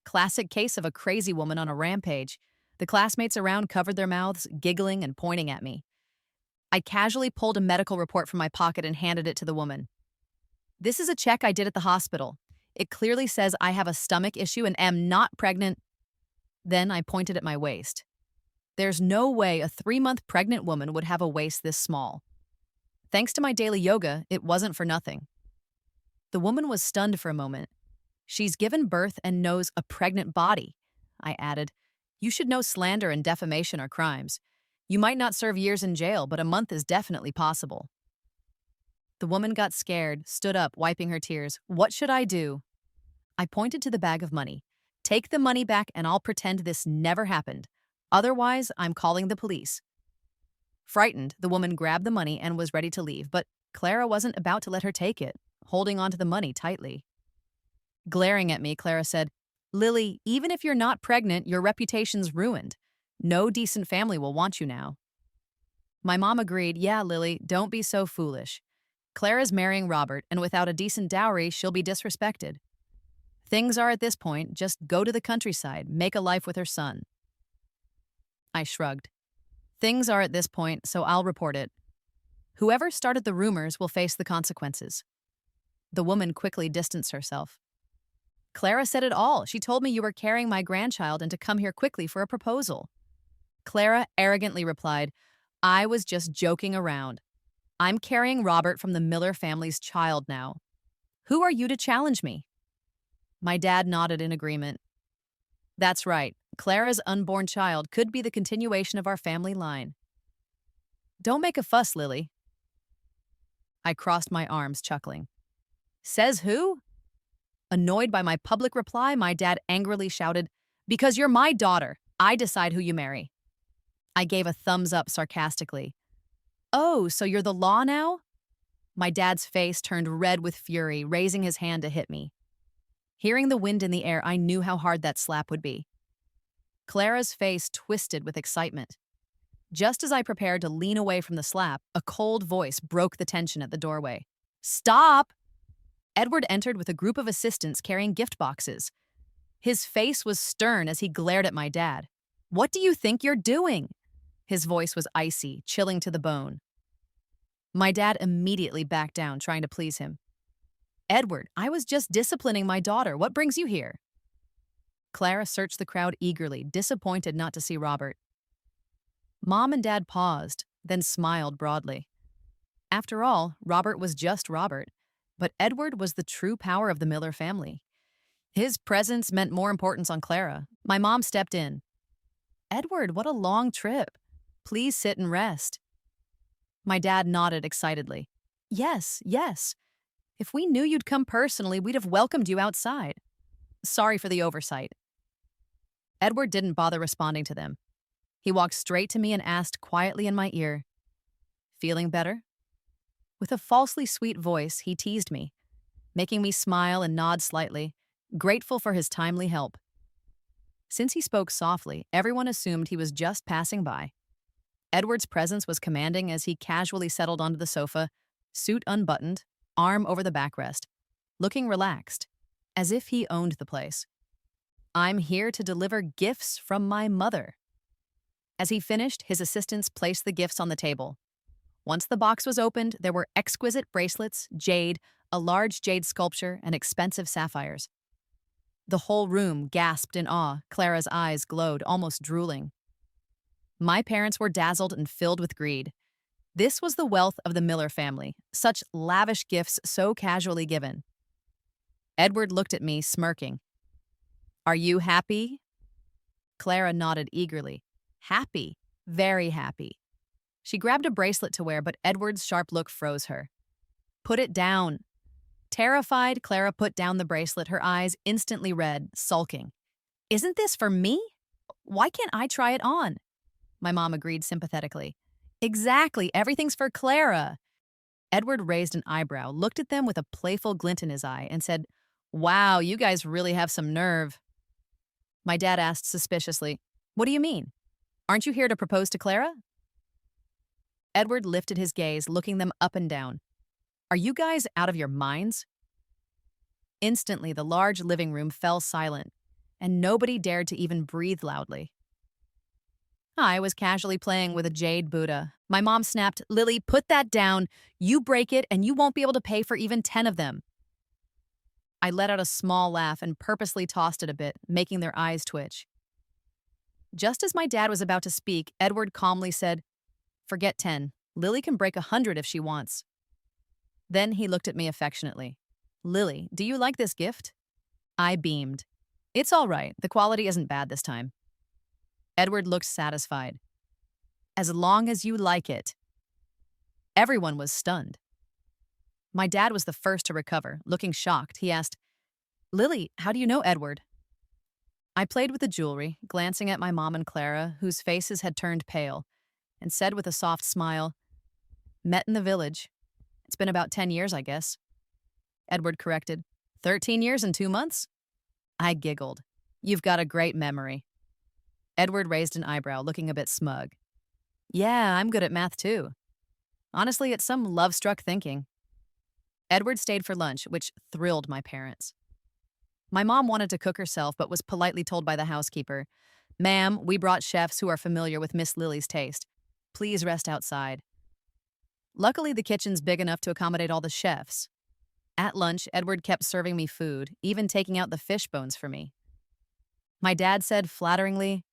Classic case of a crazy woman on a rampage. The classmates around covered their mouths, giggling and pointing at me. I casually pulled a medical report from my pocket and handed it to the woman. This is a check I did at the hospital. It clearly says I have a stomach issue and am not pregnant. Then I pointed at my waist. There's no way a 3-month pregnant woman would have a waist this small. Thanks to my daily yoga, it wasn't for nothing. The woman was stunned for a moment. She's given birth and knows a pregnant body. I added, you should know slander and defamation are crimes. You might not serve years in jail, but a month is definitely possible. The woman got scared, stood up, wiping her tears. What should I do? I pointed to the bag of money. Take the money back and I'll pretend this never happened. Otherwise, I'm calling the police. Frightened, the woman grabbed the money and was ready to leave, but Clara wasn't about to let her take it, holding onto the money tightly. Glaring at me, Clara said, "Lily, even if you're not pregnant, your reputation's ruined. No decent family will want you now." My mom agreed, "Yeah, Lily, don't be so foolish. Clara's marrying Robert, and without a decent dowry, she'll be disrespected. Things are at this point, just go to the countryside, make a life with her son." I shrugged. Things are at this point, so I'll report it. Whoever started the rumors will face the consequences. The woman quickly distanced herself. "Clara said it all. She told me you were carrying my grandchild and to come here quickly for a proposal." Clara arrogantly replied, "I was just joking around. I'm carrying Robert from the Miller family's child now. Who are you to challenge me?" My dad nodded in agreement. "That's right. Clara's unborn child could be the continuation of our family line." "Don't make a fuss, Lily." I crossed my arms, chuckling. "Says who?" Annoyed by my public reply, my dad angrily shouted, "Because you're my daughter. I decide who you marry." I gave a thumbs up sarcastically. "Oh, so you're the law now?" My dad's face turned red with fury, raising his hand to hit me. Hearing the wind in the air, I knew how hard that slap would be. Clara's face twisted with excitement. Just as I prepared to lean away from the slap, a cold voice broke the tension at the doorway. "Stop!" Edward entered with a group of assistants carrying gift boxes. His face was stern as he glared at my dad. "What do you think you're doing?" His voice was icy, chilling to the bone. My dad immediately backed down, trying to please him. "Edward, I was just disciplining my daughter. What brings you here?" Clara searched the crowd eagerly, disappointed not to see Robert. Mom and Dad paused, then smiled broadly. After all, Robert was just Robert, but Edward was the true power of the Miller family. His presence meant more importance on Clara. My mom stepped in. "Edward, what a long trip. Please sit and rest." My dad nodded excitedly. Yes. If we knew you'd come personally, we'd have welcomed you outside. Sorry for the oversight." Edward didn't bother responding to them. He walked straight to me and asked quietly in my ear, "Feeling better?" With a falsely sweet voice, he teased me, making me smile and nod slightly, grateful for his timely help. Since he spoke softly, everyone assumed he was just passing by. Edward's presence was commanding as he casually settled onto the sofa, suit unbuttoned, arm over the backrest, looking relaxed, as if he owned the place. "I'm here to deliver gifts from my mother." As he finished, his assistants placed the gifts on the table. Once the box was opened, there were exquisite bracelets, jade, a large jade sculpture, and expensive sapphires. The whole room gasped in awe. Clara's eyes glowed, almost drooling. My parents were dazzled and filled with greed. This was the wealth of the Miller family, such lavish gifts so casually given. Edward looked at me, smirking. "Are you happy?" Clara nodded eagerly. "Happy, very happy." She grabbed a bracelet to wear, but Edward's sharp look froze her. "Put it down." Terrified, Clara put down the bracelet, her eyes instantly red, sulking. "Isn't this for me? Why can't I try it on?" My mom agreed sympathetically. "Exactly, everything's for Clara." Edward raised an eyebrow, looked at them with a playful glint in his eye, and said, "Wow, you guys really have some nerve." My dad asked suspiciously, "What do you mean? Aren't you here to propose to Clara?" Edward lifted his gaze, looking them up and down. "Are you guys out of your minds?" Instantly, the large living room fell silent, and nobody dared to even breathe loudly. I was casually playing with a jade Buddha. My mom snapped, "Lily, put that down. You break it, and you won't be able to pay for even 10 of them." I let out a small laugh and purposely tossed it a bit, making their eyes twitch. Just as my dad was about to speak, Edward calmly said, "Forget 10. Lily can break 100 if she wants." Then he looked at me affectionately. "Lily, do you like this gift?" I beamed. "It's all right. The quality isn't bad this time." Edward looked satisfied. "As long as you like it." Everyone was stunned. My dad was the first to recover. Looking shocked, he asked, "Lily, how do you know Edward?" I played with the jewelry, glancing at my mom and Clara, whose faces had turned pale, and said with a soft smile, "Met in the village. It's been about 10 years, I guess." Edward corrected, 13 years and 2 months? I giggled. You've got a great memory. Edward raised an eyebrow, looking a bit smug. Yeah, I'm good at math too. Honestly, it's some love-struck thinking. Edward stayed for lunch, which thrilled my parents. My mom wanted to cook herself, but was politely told by the housekeeper, Ma'am, we brought chefs who are familiar with Miss Lily's taste. Please rest outside. Luckily, the kitchen's big enough to accommodate all the chefs. At lunch, Edward kept serving me food, even taking out the fish bones for me. My dad said flatteringly,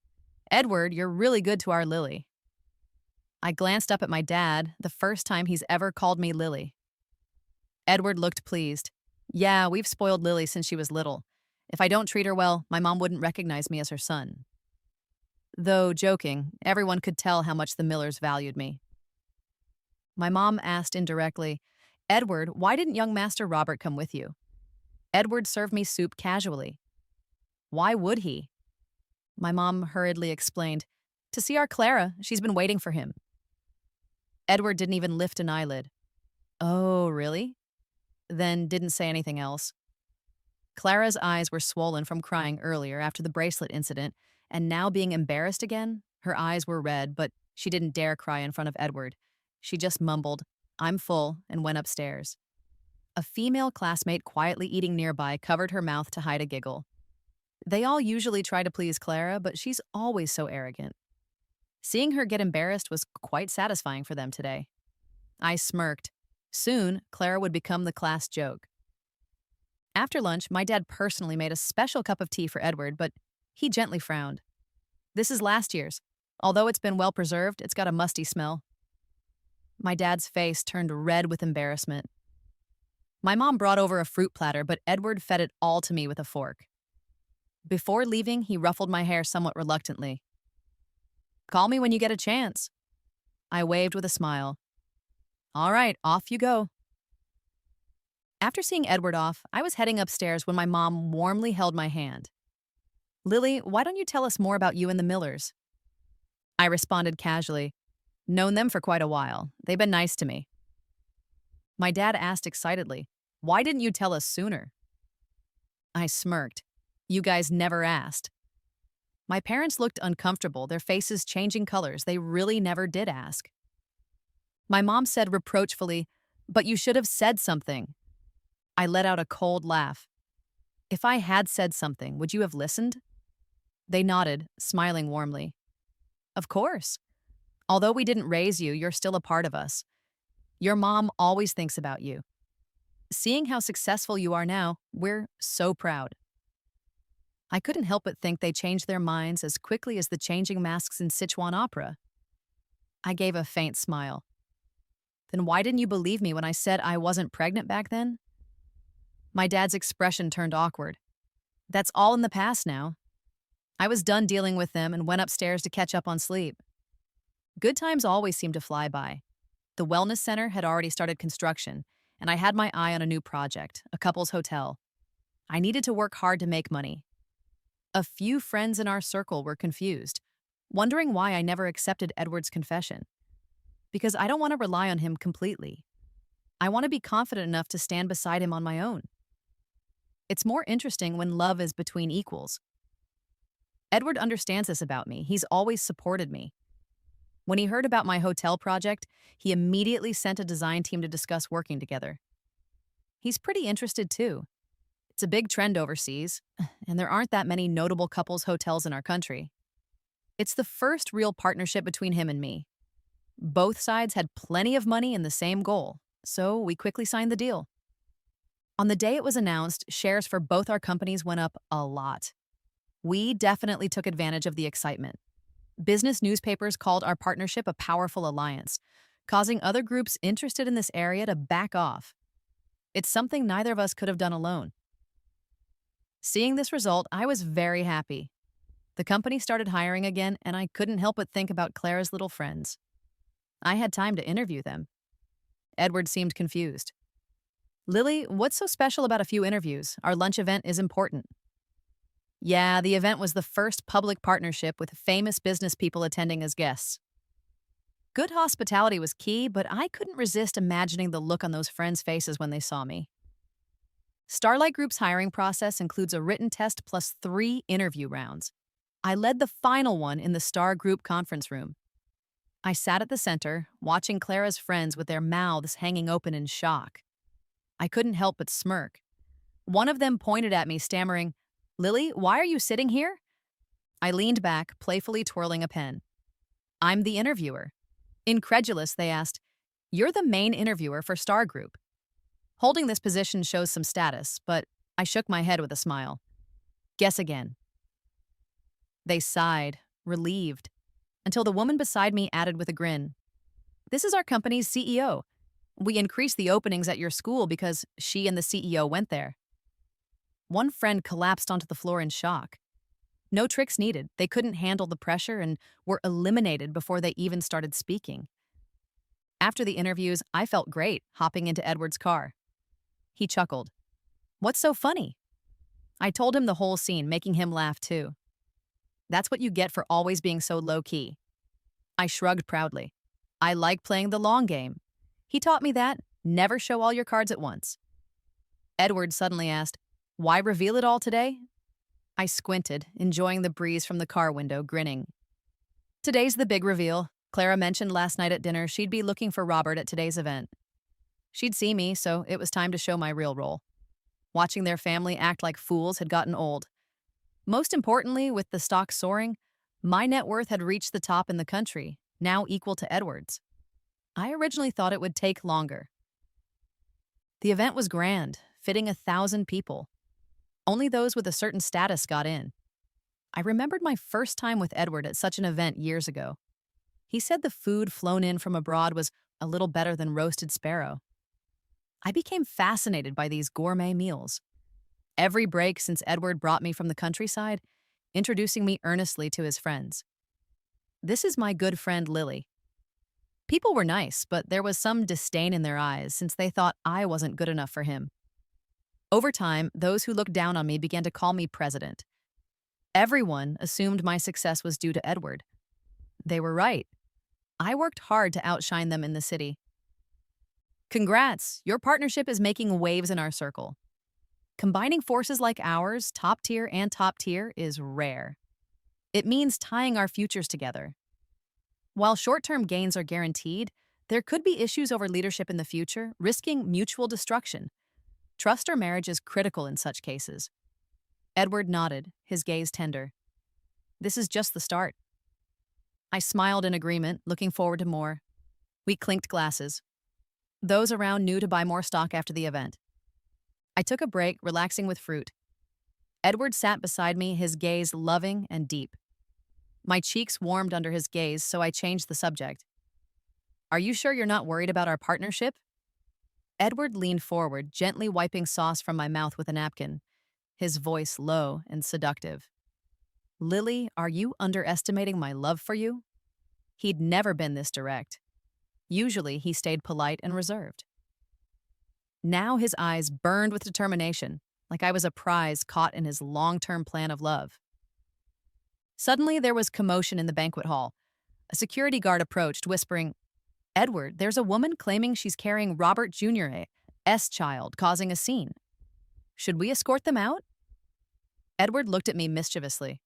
Edward, you're really good to our Lily. I glanced up at my dad, the first time he's ever called me Lily. Edward looked pleased. Yeah, we've spoiled Lily since she was little. If I don't treat her well, my mom wouldn't recognize me as her son. Though joking, everyone could tell how much the Millers valued me. My mom asked indirectly, Edward, why didn't young Master Robert come with you? Edward served me soup casually. Why would he? My mom hurriedly explained, to see our Clara, she's been waiting for him. Edward didn't even lift an eyelid. Oh, really? Then didn't say anything else. Clara's eyes were swollen from crying earlier after the bracelet incident, and now being embarrassed again, her eyes were red, but she didn't dare cry in front of Edward. She just mumbled, I'm full, and went upstairs. A female classmate quietly eating nearby covered her mouth to hide a giggle. They all usually try to please Clara, but she's always so arrogant. Seeing her get embarrassed was quite satisfying for them today. I smirked. Soon, Clara would become the class joke. After lunch, my dad personally made a special cup of tea for Edward, but he gently frowned. This is last year's. Although it's been well preserved, it's got a musty smell. My dad's face turned red with embarrassment. My mom brought over a fruit platter, but Edward fed it all to me with a fork. Before leaving, he ruffled my hair somewhat reluctantly. Call me when you get a chance. I waved with a smile. All right, off you go. After seeing Edward off, I was heading upstairs when my mom warmly held my hand. Lily, why don't you tell us more about you and the Millers? I responded casually. Known them for quite a while. They've been nice to me. My dad asked excitedly, why didn't you tell us sooner? I smirked. You guys never asked. My parents looked uncomfortable, their faces changing colors. They really never did ask. My mom said reproachfully, but you should have said something. I let out a cold laugh. If I had said something, would you have listened? They nodded, smiling warmly. Of course. Although we didn't raise you, you're still a part of us. Your mom always thinks about you. Seeing how successful you are now, we're so proud. I couldn't help but think they changed their minds as quickly as the changing masks in Sichuan opera. I gave a faint smile. Then why didn't you believe me when I said I wasn't pregnant back then? My dad's expression turned awkward. That's all in the past now. I was done dealing with them and went upstairs to catch up on sleep. Good times always seemed to fly by. The wellness center had already started construction, and I had my eye on a new project, a couple's hotel. I needed to work hard to make money. A few friends in our circle were confused, wondering why I never accepted Edward's confession. Because I don't want to rely on him completely. I want to be confident enough to stand beside him on my own. It's more interesting when love is between equals. Edward understands this about me. He's always supported me. When he heard about my hotel project, he immediately sent a design team to discuss working together. He's pretty interested too. It's a big trend overseas, and there aren't that many notable couples hotels in our country. It's the first real partnership between him and me. Both sides had plenty of money and the same goal, so we quickly signed the deal. On the day it was announced, shares for both our companies went up a lot. We definitely took advantage of the excitement. Business newspapers called our partnership a powerful alliance, causing other groups interested in this area to back off. It's something neither of us could have done alone. Seeing this result, I was very happy. The company started hiring again, and I couldn't help but think about Clara's little friends. I had time to interview them. Edward seemed confused. Lily, what's so special about a few interviews? Our lunch event is important. Yeah, the event was the first public partnership with famous business people attending as guests. Good hospitality was key, but I couldn't resist imagining the look on those friends' faces when they saw me. Starlight Group's hiring process includes a written test plus 3 interview rounds. I led the final one in the Star Group conference room. I sat at the center, watching Clara's friends with their mouths hanging open in shock. I couldn't help but smirk. One of them pointed at me, stammering, "Lily, why are you sitting here?" I leaned back, playfully twirling a pen. "I'm the interviewer." Incredulous, they asked, "You're the main interviewer for Star Group." Holding this position shows some status, but I shook my head with a smile. "Guess again." They sighed, relieved, until the woman beside me added with a grin, "This is our company's CEO. We increased the openings at your school because she and the CEO went there." One friend collapsed onto the floor in shock. No tricks needed. They couldn't handle the pressure and were eliminated before they even started speaking. After the interviews, I felt great hopping into Edward's car. He chuckled. "What's so funny?" I told him the whole scene, making him laugh too. "That's what you get for always being so low-key." I shrugged proudly. "I like playing the long game. He taught me that. Never show all your cards at once." Edward suddenly asked, "Why reveal it all today?" I squinted, enjoying the breeze from the car window, grinning. "Today's the big reveal. Clara mentioned last night at dinner she'd be looking for Robert at today's event. She'd see me, so it was time to show my real role. Watching their family act like fools had gotten old. Most importantly, with the stock soaring, my net worth had reached the top in the country, now equal to Edward's. I originally thought it would take longer. The event was grand, fitting 1,000 people. Only those with a certain status got in. I remembered my first time with Edward at such an event years ago. He said the food flown in from abroad was a little better than roasted sparrow. I became fascinated by these gourmet meals. Every break since Edward brought me from the countryside, introducing me earnestly to his friends. "This is my good friend Lily." People were nice, but there was some disdain in their eyes since they thought I wasn't good enough for him. Over time, those who looked down on me began to call me president. Everyone assumed my success was due to Edward. They were right. I worked hard to outshine them in the city. "Congrats, your partnership is making waves in our circle." Combining forces like ours, top tier and top tier, is rare. It means tying our futures together. While short-term gains are guaranteed, there could be issues over leadership in the future, risking mutual destruction. Trust or marriage is critical in such cases. Edward nodded, his gaze tender. "This is just the start." I smiled in agreement, looking forward to more. We clinked glasses. Those around knew to buy more stock after the event. I took a break, relaxing with fruit. Edward sat beside me, his gaze loving and deep. My cheeks warmed under his gaze, so I changed the subject. "Are you sure you're not worried about our partnership?" Edward leaned forward, gently wiping sauce from my mouth with a napkin, his voice low and seductive. "Lily, are you underestimating my love for you?" He'd never been this direct. Usually, he stayed polite and reserved. Now his eyes burned with determination, like I was a prize caught in his long-term plan of love. Suddenly, there was commotion in the banquet hall. A security guard approached, whispering, "Edward, there's a woman claiming she's carrying Robert Jr., S child, causing a scene. Should we escort them out?" Edward looked at me mischievously.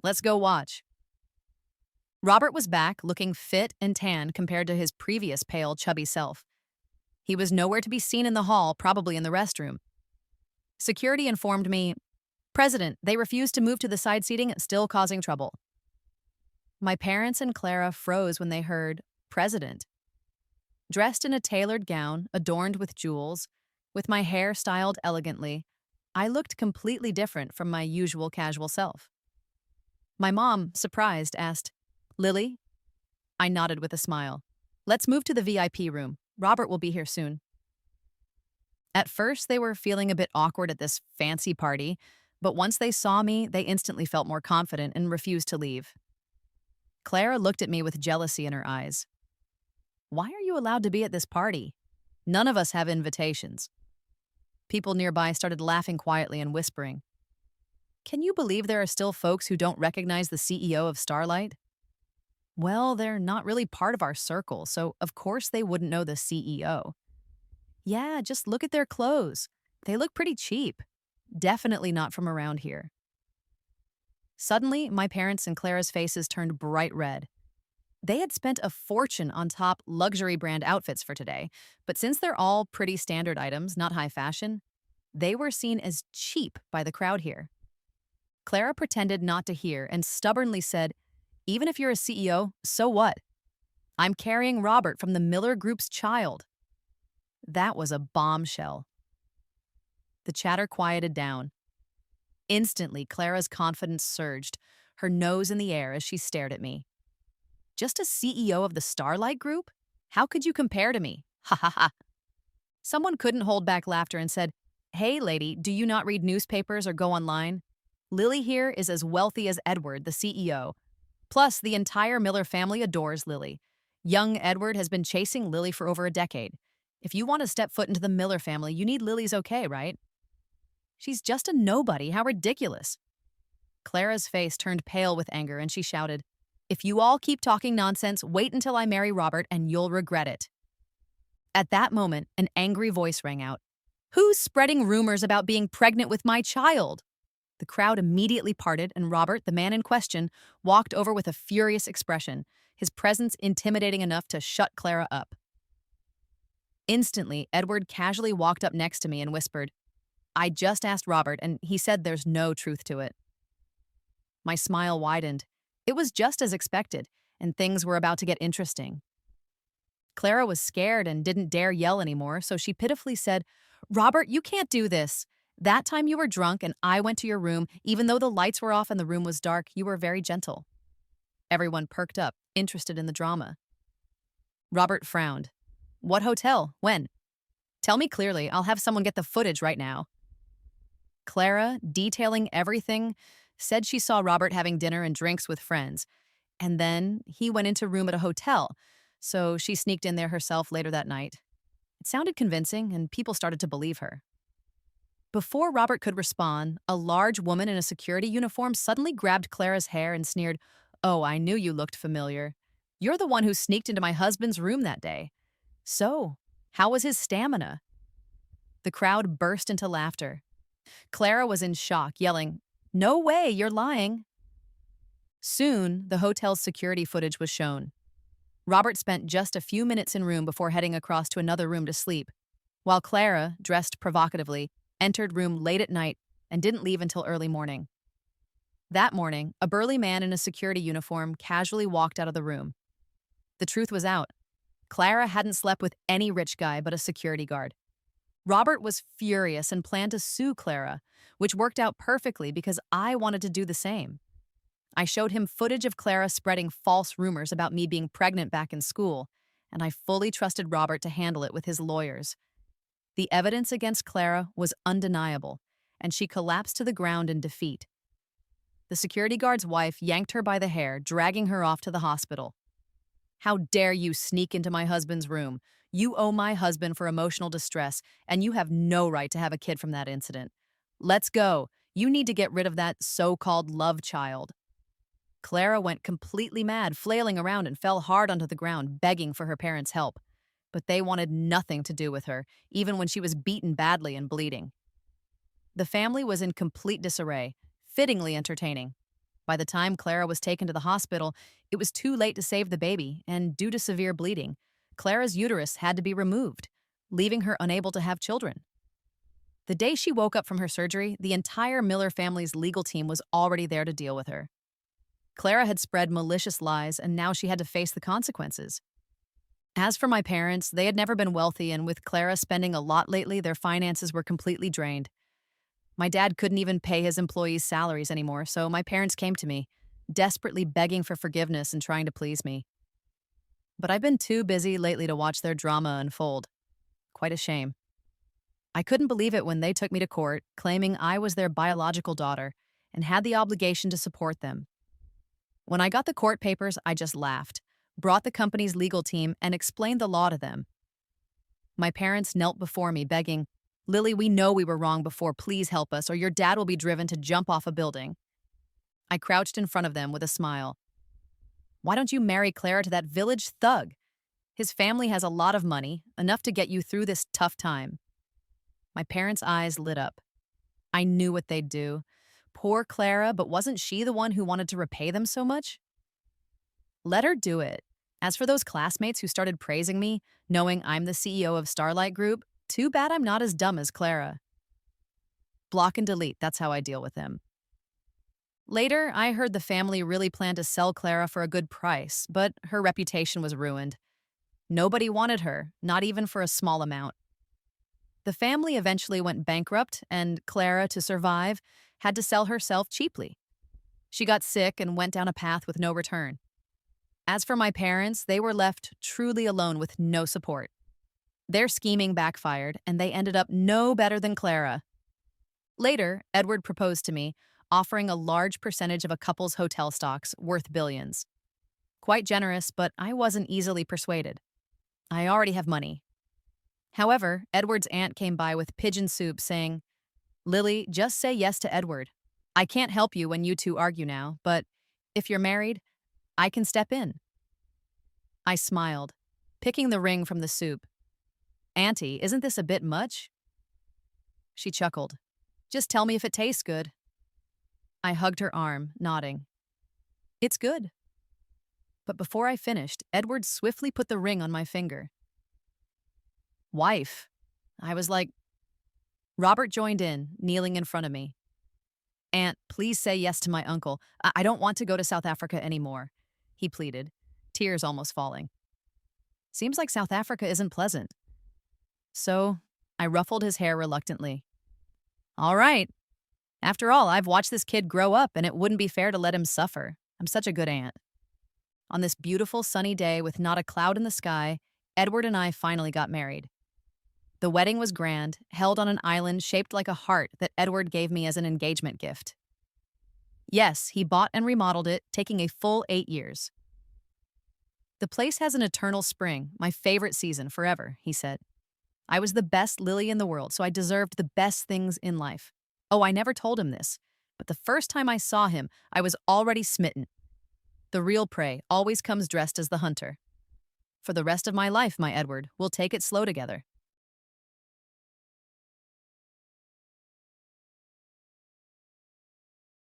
"Let's go watch." Robert was back, looking fit and tan compared to his previous pale, chubby self. He was nowhere to be seen in the hall, probably in the restroom. Security informed me, "President, they refused to move to the side seating, still causing trouble." My parents and Clara froze when they heard "President." Dressed in a tailored gown, adorned with jewels, with my hair styled elegantly, I looked completely different from my usual casual self. My mom, surprised, asked, "Lily?" I nodded with a smile. "Let's move to the VIP room. Robert will be here soon." At first, they were feeling a bit awkward at this fancy party, but once they saw me, they instantly felt more confident and refused to leave. Clara looked at me with jealousy in her eyes. "Why are you allowed to be at this party? None of us have invitations." People nearby started laughing quietly and whispering, "Can you believe there are still folks who don't recognize the CEO of Starlight?" Well, they're not really part of our circle, so of course they wouldn't know the CEO. Yeah, just look at their clothes. They look pretty cheap. Definitely not from around here. Suddenly, my parents and Clara's faces turned bright red. They had spent a fortune on top luxury brand outfits for today, but since they're all pretty standard items, not high fashion, they were seen as cheap by the crowd here. Clara pretended not to hear and stubbornly said, "Even if you're a CEO, so what? I'm carrying Robert from the Miller Group's child." That was a bombshell. The chatter quieted down. Instantly, Clara's confidence surged, her nose in the air as she stared at me. "Just a CEO of the Starlight Group? How could you compare to me? Ha ha ha." Someone couldn't hold back laughter and said, "Hey, lady, do you not read newspapers or go online? Lily here is as wealthy as Edward, the CEO. Plus, the entire Miller family adores Lily. Young Edward has been chasing Lily for over a decade. If you want to step foot into the Miller family, you need Lily's okay, right? She's just a nobody. How ridiculous." Clara's face turned pale with anger and she shouted, "If you all keep talking nonsense, wait until I marry Robert and you'll regret it." At that moment, an angry voice rang out. "Who's spreading rumors about being pregnant with my child?" The crowd immediately parted, and Robert, the man in question, walked over with a furious expression, his presence intimidating enough to shut Clara up. Instantly, Edward casually walked up next to me and whispered, "I just asked Robert, and he said there's no truth to it." My smile widened. It was just as expected, and things were about to get interesting. Clara was scared and didn't dare yell anymore, so she pitifully said, "Robert, you can't do this. That time you were drunk and I went to your room, even though the lights were off and the room was dark, you were very gentle." Everyone perked up, interested in the drama. Robert frowned. "What hotel? When? Tell me clearly. I'll have someone get the footage right now." Clara, detailing everything, said she saw Robert having dinner and drinks with friends, and then he went into a room at a hotel, so she sneaked in there herself later that night. It sounded convincing, and people started to believe her. Before Robert could respond, a large woman in a security uniform suddenly grabbed Clara's hair and sneered, "Oh, I knew you looked familiar. You're the one who sneaked into my husband's room that day. So, how was his stamina?" The crowd burst into laughter. Clara was in shock, yelling, "No way, you're lying." Soon, the hotel's security footage was shown. Robert spent just a few minutes in room before heading across to another room to sleep, while Clara, dressed provocatively, entered room late at night and didn't leave until early morning. That morning, a burly man in a security uniform casually walked out of the room. The truth was out. Clara hadn't slept with any rich guy but a security guard. Robert was furious and planned to sue Clara, which worked out perfectly because I wanted to do the same. I showed him footage of Clara spreading false rumors about me being pregnant back in school, and I fully trusted Robert to handle it with his lawyers. The evidence against Clara was undeniable, and she collapsed to the ground in defeat. The security guard's wife yanked her by the hair, dragging her off to the hospital. "How dare you sneak into my husband's room? You owe my husband for emotional distress, and you have no right to have a kid from that incident. Let's go. You need to get rid of that so-called love child." Clara went completely mad, flailing around and fell hard onto the ground, begging for her parents' help. But they wanted nothing to do with her, even when she was beaten badly and bleeding. The family was in complete disarray, fittingly entertaining. By the time Clara was taken to the hospital, it was too late to save the baby, and due to severe bleeding, Clara's uterus had to be removed, leaving her unable to have children. The day she woke up from her surgery, the entire Miller family's legal team was already there to deal with her. Clara had spread malicious lies, and now she had to face the consequences. As for my parents, they had never been wealthy, and with Clara spending a lot lately, their finances were completely drained. My dad couldn't even pay his employees' salaries anymore, so my parents came to me, desperately begging for forgiveness and trying to please me. But I've been too busy lately to watch their drama unfold. Quite a shame. I couldn't believe it when they took me to court, claiming I was their biological daughter and had the obligation to support them. When I got the court papers, I just laughed, brought the company's legal team, and explained the law to them. My parents knelt before me, begging, "Lily, we know we were wrong before. Please help us, or your dad will be driven to jump off a building." I crouched in front of them with a smile. Why don't you marry Clara to that village thug? His family has a lot of money, enough to get you through this tough time. My parents' eyes lit up. I knew what they'd do. Poor Clara, but wasn't she the one who wanted to repay them so much? Let her do it. As for those classmates who started praising me, knowing I'm the CEO of Starlight Group, too bad I'm not as dumb as Clara. Block and delete, that's how I deal with him. Later, I heard the family really planned to sell Clara for a good price, but her reputation was ruined. Nobody wanted her, not even for a small amount. The family eventually went bankrupt, and Clara, to survive, had to sell herself cheaply. She got sick and went down a path with no return. As for my parents, they were left truly alone with no support. Their scheming backfired, and they ended up no better than Clara. Later, Edward proposed to me, offering a large percentage of a couple's hotel stocks worth billions. Quite generous, but I wasn't easily persuaded. I already have money. However, Edward's aunt came by with pigeon soup saying, "Lily, just say yes to Edward. I can't help you when you two argue now, but if you're married, I can step in." I smiled, picking the ring from the soup. "Auntie, isn't this a bit much?" She chuckled. "Just tell me if it tastes good." I hugged her arm, nodding. "It's good." But before I finished, Edward swiftly put the ring on my finger. "Wife." I was like. Robert joined in, kneeling in front of me. "Aunt, please say yes to my uncle. I don't want to go to South Africa anymore," he pleaded, tears almost falling. Seems like South Africa isn't pleasant. So I ruffled his hair reluctantly. "All right. After all, I've watched this kid grow up, and it wouldn't be fair to let him suffer. I'm such a good aunt." On this beautiful sunny day with not a cloud in the sky, Edward and I finally got married. The wedding was grand, held on an island shaped like a heart that Edward gave me as an engagement gift. Yes, he bought and remodeled it, taking a full 8 years. "The place has an eternal spring, my favorite season forever," he said. "I was the best Lily in the world, so I deserved the best things in life." Oh, I never told him this, but the first time I saw him, I was already smitten. The real prey always comes dressed as the hunter. "For the rest of my life, my Edward, we'll take it slow together."